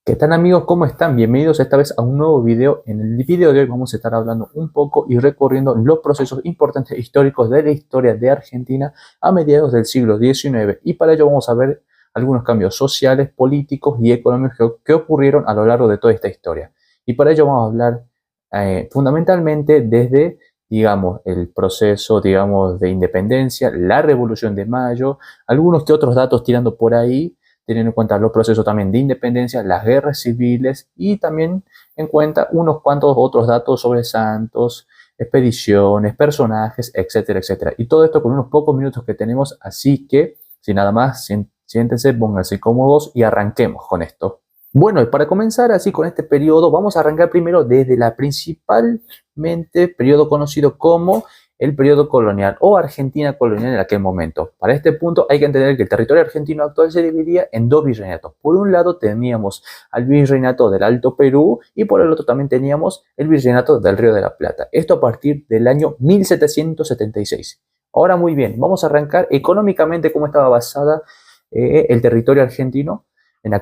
¿Qué tal amigos? ¿Cómo están? Bienvenidos esta vez a un nuevo video. En el video de hoy vamos a estar hablando un poco y recorriendo los procesos importantes históricos de la historia de Argentina a mediados del siglo XIX. Y para ello vamos a ver algunos cambios sociales, políticos y económicos que ocurrieron a lo largo de toda esta historia. Y para ello vamos a hablar fundamentalmente desde, digamos, el proceso, digamos, de independencia, la Revolución de Mayo, algunos que otros datos tirando por ahí, teniendo en cuenta los procesos también de independencia, las guerras civiles y también en cuenta unos cuantos otros datos sobre santos, expediciones, personajes, etcétera, etcétera. Y todo esto con unos pocos minutos que tenemos, así que sin nada más, siéntense, pónganse cómodos y arranquemos con esto. Bueno, y para comenzar así con este periodo, vamos a arrancar primero desde la principalmente periodo conocido como el periodo colonial o Argentina colonial en aquel momento. Para este punto hay que entender que el territorio argentino actual se dividía en dos virreinatos. Por un lado teníamos al virreinato del Alto Perú y por el otro también teníamos el virreinato del Río de la Plata. Esto a partir del año 1776. Ahora muy bien, vamos a arrancar económicamente cómo estaba basada el territorio argentino en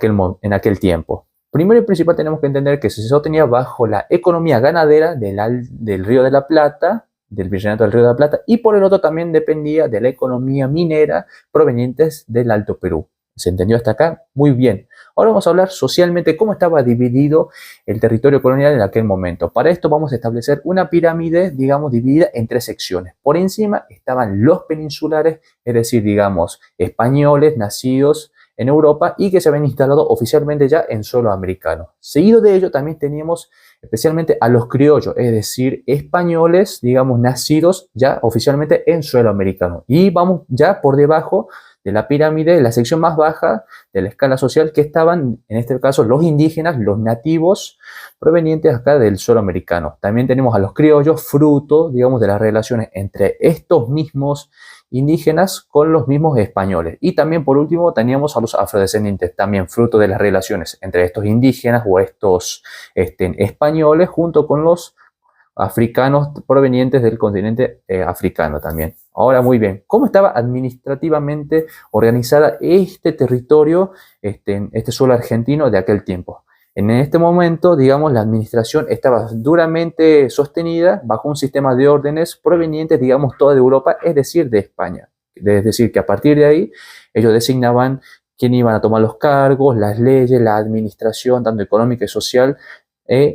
aquel tiempo. Primero y principal tenemos que entender que se sostenía bajo la economía ganadera del Río de la Plata, del Virreinato del Río de la Plata, y por el otro también dependía de la economía minera provenientes del Alto Perú. ¿Se entendió hasta acá? Muy bien. Ahora vamos a hablar socialmente cómo estaba dividido el territorio colonial en aquel momento. Para esto vamos a establecer una pirámide, digamos, dividida en tres secciones. Por encima estaban los peninsulares, es decir, digamos, españoles nacidos en Europa y que se habían instalado oficialmente ya en suelo americano. Seguido de ello también teníamos especialmente a los criollos, es decir, españoles, digamos, nacidos ya oficialmente en suelo americano. Y vamos ya por debajo de la pirámide, la sección más baja de la escala social, que estaban, en este caso, los indígenas, los nativos provenientes acá del suelo americano. También tenemos a los criollos, fruto, digamos, de las relaciones entre estos mismos indígenas con los mismos españoles. Y también, por último, teníamos a los afrodescendientes, también fruto de las relaciones entre estos indígenas o estos españoles junto con los africanos provenientes del continente africano también. Ahora, muy bien, ¿cómo estaba administrativamente organizada este territorio, este suelo argentino de aquel tiempo? En este momento, digamos, la administración estaba duramente sostenida bajo un sistema de órdenes provenientes, digamos, toda de Europa, es decir, de España. Es decir, que a partir de ahí ellos designaban quién iban a tomar los cargos, las leyes, la administración, tanto económica y social,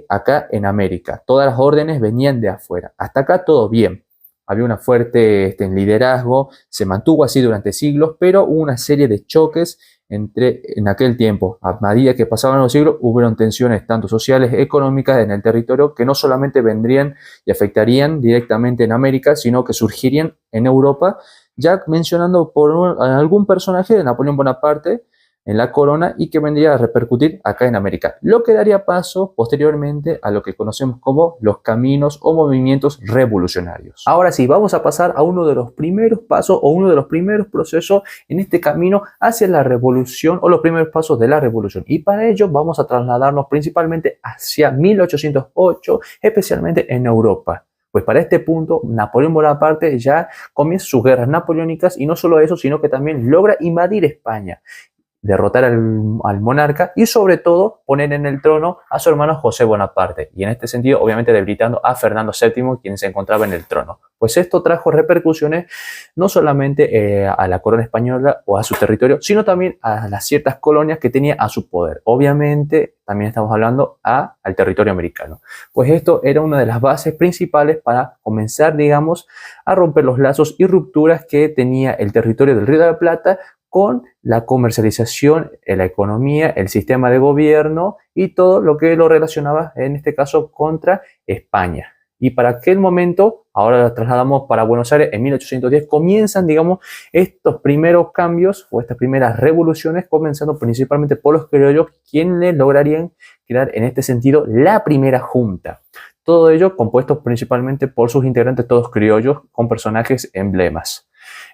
acá en América. Todas las órdenes venían de afuera. Hasta acá todo bien. Había una fuerte liderazgo, se mantuvo así durante siglos, pero hubo una serie de choques en aquel tiempo. A medida que pasaban los siglos, hubieron tensiones tanto sociales, económicas en el territorio que no solamente vendrían y afectarían directamente en América, sino que surgirían en Europa, ya mencionando por algún personaje de Napoleón Bonaparte en la corona y que vendría a repercutir acá en América, lo que daría paso posteriormente a lo que conocemos como los caminos o movimientos revolucionarios. Ahora sí, vamos a pasar a uno de los primeros pasos o uno de los primeros procesos en este camino hacia la revolución o los primeros pasos de la revolución, y para ello vamos a trasladarnos principalmente hacia 1808, especialmente en Europa. Pues para este punto, Napoleón Bonaparte ya comienza sus guerras napoleónicas y no solo eso, sino que también logra invadir España, derrotar al monarca y sobre todo poner en el trono a su hermano José Bonaparte, y en este sentido obviamente debilitando a Fernando VII, quien se encontraba en el trono. Pues esto trajo repercusiones no solamente a la corona española o a su territorio, sino también a las ciertas colonias que tenía a su poder. Obviamente también estamos hablando al territorio americano. Pues esto era una de las bases principales para comenzar, digamos, a romper los lazos y rupturas que tenía el territorio del Río de la Plata con la comercialización, la economía, el sistema de gobierno y todo lo que lo relacionaba, en este caso, contra España. Y para aquel momento, ahora lo trasladamos para Buenos Aires, en 1810 comienzan, digamos, estos primeros cambios o estas primeras revoluciones, comenzando principalmente por los criollos, quienes lograrían crear, en este sentido, la primera junta. Todo ello compuesto principalmente por sus integrantes, todos criollos, con personajes emblemas.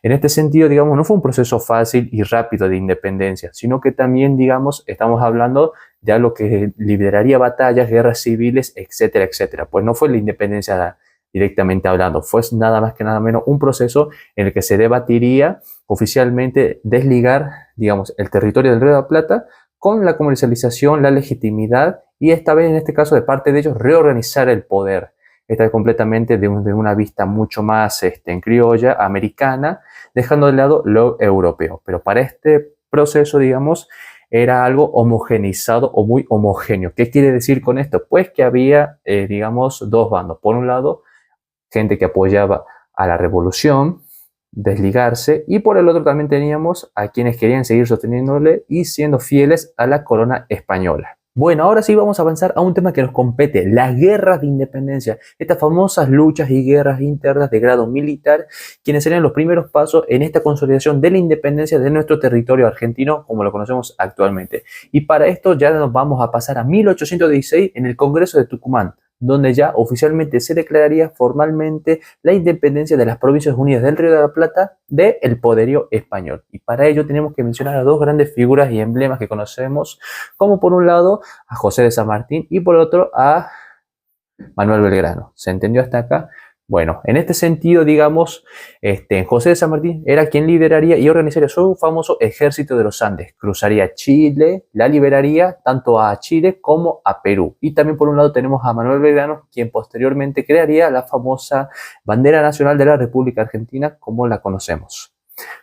En este sentido, digamos, no fue un proceso fácil y rápido de independencia, sino que también, digamos, estamos hablando de algo que lideraría batallas, guerras civiles, etcétera, etcétera. Pues no fue la independencia directamente hablando, fue nada más que nada menos un proceso en el que se debatiría oficialmente desligar, digamos, el territorio del Río de la Plata con la comercialización, la legitimidad y esta vez, en este caso, de parte de ellos, reorganizar el poder. Esta vez completamente de una vista mucho más en criolla, americana, dejando de lado lo europeo. Pero para este proceso, digamos, era algo homogeneizado o muy homogéneo. ¿Qué quiere decir con esto? Pues que había, digamos, dos bandos. Por un lado, gente que apoyaba a la revolución, desligarse, y por el otro también teníamos a quienes querían seguir sosteniéndole y siendo fieles a la corona española. Bueno, ahora sí vamos a avanzar a un tema que nos compete, las guerras de independencia, estas famosas luchas y guerras internas de grado militar, quienes serían los primeros pasos en esta consolidación de la independencia de nuestro territorio argentino como lo conocemos actualmente. Y para esto ya nos vamos a pasar a 1816 en el Congreso de Tucumán, donde ya oficialmente se declararía formalmente la independencia de las Provincias Unidas del Río de la Plata del poderío español. Y para ello tenemos que mencionar a dos grandes figuras y emblemas que conocemos, como por un lado a José de San Martín y por otro a Manuel Belgrano. ¿Se entendió hasta acá? Bueno, en este sentido, digamos, José de San Martín era quien lideraría y organizaría su famoso ejército de los Andes. Cruzaría Chile, la liberaría tanto a Chile como a Perú. Y también por un lado tenemos a Manuel Belgrano, quien posteriormente crearía la famosa bandera nacional de la República Argentina como la conocemos.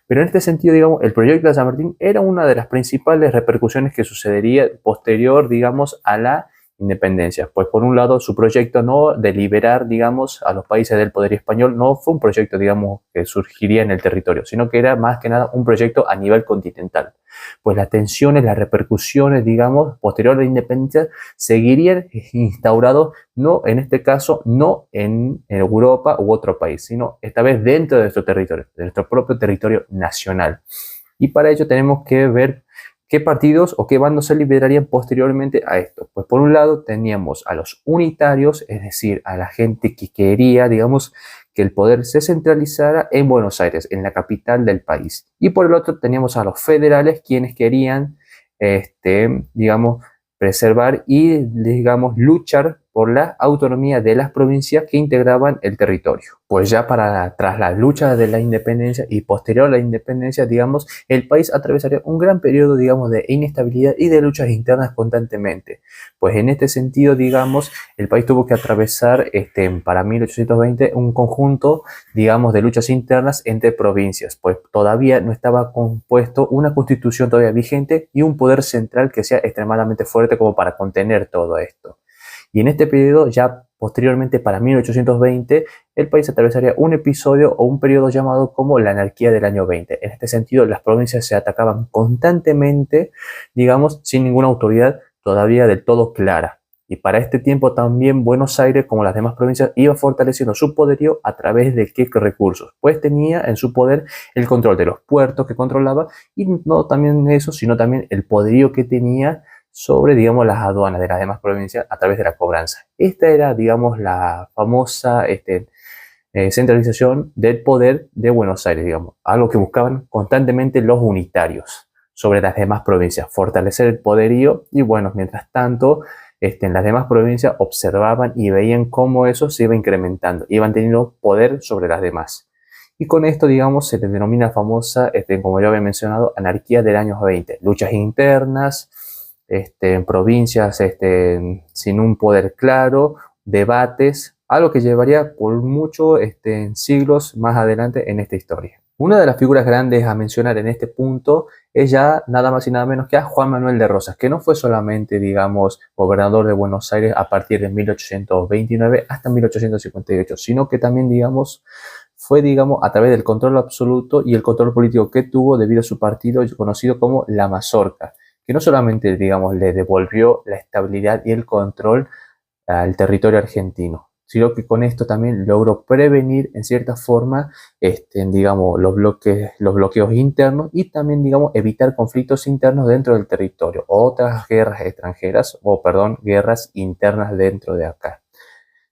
Pero en este sentido, digamos, el proyecto de San Martín era una de las principales repercusiones que sucedería posterior, digamos, a la independencia. Pues por un lado, su proyecto no de liberar, digamos, a los países del poder español no fue un proyecto, digamos, que surgiría en el territorio, sino que era más que nada un proyecto a nivel continental. Pues las tensiones, las repercusiones, digamos, posterior a la independencia seguirían instaurados, no en este caso, no en Europa u otro país, sino esta vez dentro de nuestro territorio, de nuestro propio territorio nacional. Y para ello tenemos que ver ¿qué partidos o qué bandos se liberarían posteriormente a esto? Pues por un lado teníamos a los unitarios, es decir, a la gente que quería, digamos, que el poder se centralizara en Buenos Aires, en la capital del país. Y por el otro teníamos a los federales, quienes querían, digamos, preservar y, digamos, luchar por la autonomía de las provincias que integraban el territorio. Pues ya tras la lucha de la independencia y posterior a la independencia, digamos, el país atravesaría un gran periodo, digamos, de inestabilidad y de luchas internas constantemente. Pues en este sentido, digamos, el país tuvo que atravesar, para 1820, un conjunto, digamos, de luchas internas entre provincias, pues todavía no estaba compuesto una constitución todavía vigente y un poder central que sea extremadamente fuerte como para contener todo esto. Y en este periodo, ya posteriormente para 1820, el país atravesaría un episodio o un periodo llamado como la anarquía del año 20. En este sentido, las provincias se atacaban constantemente, digamos, sin ninguna autoridad todavía del todo clara. Y para este tiempo también Buenos Aires, como las demás provincias, iba fortaleciendo su poderío a través de qué recursos. Pues tenía en su poder el control de los puertos que controlaba y no también eso, sino también el poderío que tenía sobre, digamos, las aduanas de las demás provincias a través de la cobranza. Esta era, digamos, la famosa centralización del poder de Buenos Aires, digamos, algo que buscaban constantemente los unitarios sobre las demás provincias, fortalecer el poderío y, bueno, mientras tanto, en las demás provincias observaban y veían cómo eso se iba incrementando, iban teniendo poder sobre las demás. Y con esto, digamos, se les denomina famosa, como ya había mencionado, anarquía del año 20, luchas internas, en provincias sin un poder claro, debates, algo que llevaría por mucho siglos más adelante en esta historia. Una de las figuras grandes a mencionar en este punto es ya nada más y nada menos que a Juan Manuel de Rosas, que no fue solamente, digamos, gobernador de Buenos Aires a partir de 1829 hasta 1858, sino que también, digamos, fue, digamos, a través del control absoluto y el control político que tuvo debido a su partido conocido como la Mazorca, que no solamente, digamos, le devolvió la estabilidad y el control al territorio argentino, sino que con esto también logró prevenir en cierta forma, digamos, los bloqueos internos y también, digamos, evitar conflictos internos dentro del territorio, otras guerras extranjeras, guerras internas dentro de acá.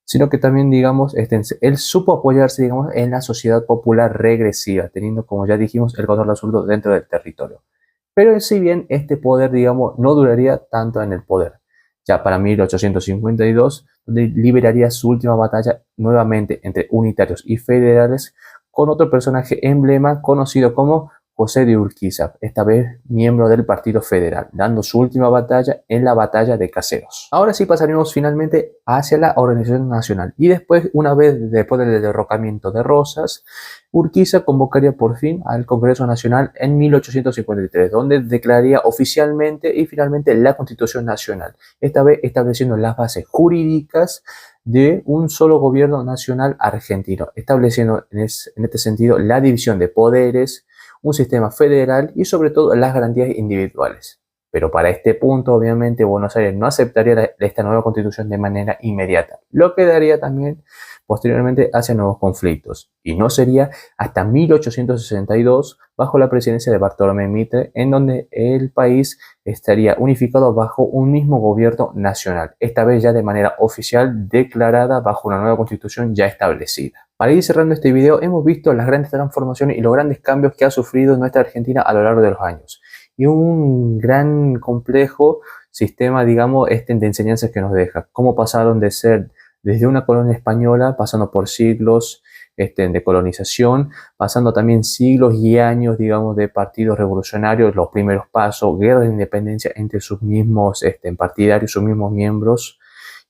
Sino que también, digamos, él supo apoyarse, digamos, en la sociedad popular regresiva, teniendo, como ya dijimos, el control absoluto dentro del territorio. Pero si bien este poder, digamos, no duraría tanto en el poder, ya para 1852, donde liberaría su última batalla nuevamente entre unitarios y federales con otro personaje emblema conocido como José de Urquiza, esta vez miembro del Partido Federal, dando su última batalla en la batalla de Caseros. Ahora sí pasaremos finalmente hacia la Organización Nacional y después, una vez después del derrocamiento de Rosas, Urquiza convocaría por fin al Congreso Nacional en 1853, donde declararía oficialmente y finalmente la Constitución Nacional, esta vez estableciendo las bases jurídicas de un solo gobierno nacional argentino, estableciendo en este sentido la división de poderes, un sistema federal y sobre todo las garantías individuales. Pero para este punto, obviamente, Buenos Aires no aceptaría esta nueva constitución de manera inmediata, lo que daría también posteriormente hacia nuevos conflictos. Y no sería hasta 1862, bajo la presidencia de Bartolomé Mitre, en donde el país estaría unificado bajo un mismo gobierno nacional, esta vez ya de manera oficial declarada bajo una nueva constitución ya establecida. Para ir cerrando este video, hemos visto las grandes transformaciones y los grandes cambios que ha sufrido nuestra Argentina a lo largo de los años. Y un gran complejo sistema, digamos, de enseñanzas que nos deja. Cómo pasaron de ser desde una colonia española, pasando por siglos de colonización, pasando también siglos y años, digamos, de partidos revolucionarios, los primeros pasos, guerra de independencia entre sus mismos partidarios, sus mismos miembros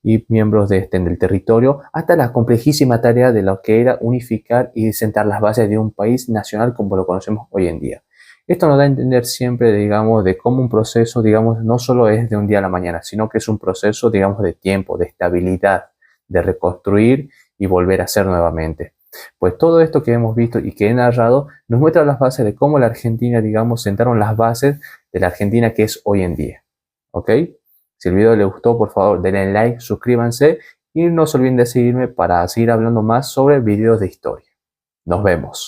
y miembros del territorio, hasta la complejísima tarea de lo que era unificar y sentar las bases de un país nacional como lo conocemos hoy en día. Esto nos da a entender siempre, digamos, de cómo un proceso, digamos, no solo es de un día a la mañana, sino que es un proceso, digamos, de tiempo, de estabilidad, de reconstruir y volver a ser nuevamente. Pues todo esto que hemos visto y que he narrado nos muestra las bases de cómo la Argentina, digamos, sentaron las bases de la Argentina que es hoy en día. ¿Ok? Si el video les gustó, por favor denle like, suscríbanse y no se olviden de seguirme para seguir hablando más sobre videos de historia. Nos vemos.